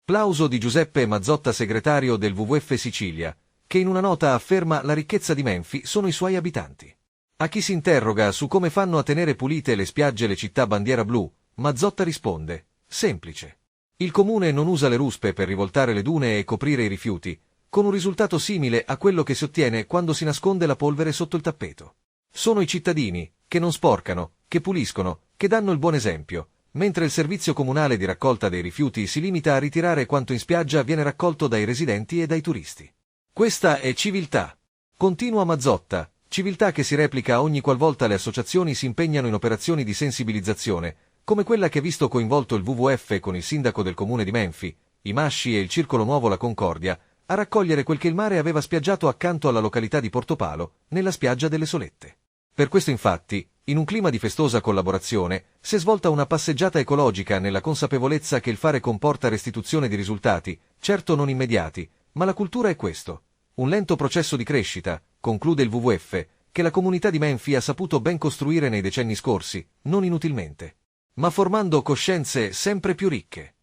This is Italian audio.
Plauso di Giuseppe Mazzotta, segretario del WWF Sicilia, che in una nota afferma la ricchezza di Menfi sono i suoi abitanti. A chi si interroga su come fanno a tenere pulite le spiagge le città bandiera blu, Mazzotta risponde: semplice. Il comune non usa le ruspe per rivoltare le dune e coprire i rifiuti, con un risultato simile a quello che si ottiene quando si nasconde la polvere sotto il tappeto. Sono i cittadini, che non sporcano, che puliscono, che danno il buon esempio, mentre il servizio comunale di raccolta dei rifiuti si limita a ritirare quanto in spiaggia viene raccolto dai residenti e dai turisti. Questa è civiltà. Continua Mazzotta, civiltà che si replica ogni qualvolta le associazioni si impegnano in operazioni di sensibilizzazione, come quella che ha visto coinvolto il WWF con il sindaco del comune di Menfi, i Masci e il Circolo Nuovo La Concordia, a raccogliere quel che il mare aveva spiaggiato accanto alla località di Portopalo, nella spiaggia delle Solette. Per questo infatti, in un clima di festosa collaborazione, si è svolta una passeggiata ecologica nella consapevolezza che il fare comporta restituzione di risultati, certo non immediati, ma la cultura è questo. Un lento processo di crescita, conclude il WWF, che la comunità di Menfi ha saputo ben costruire nei decenni scorsi, non inutilmente, ma formando coscienze sempre più ricche.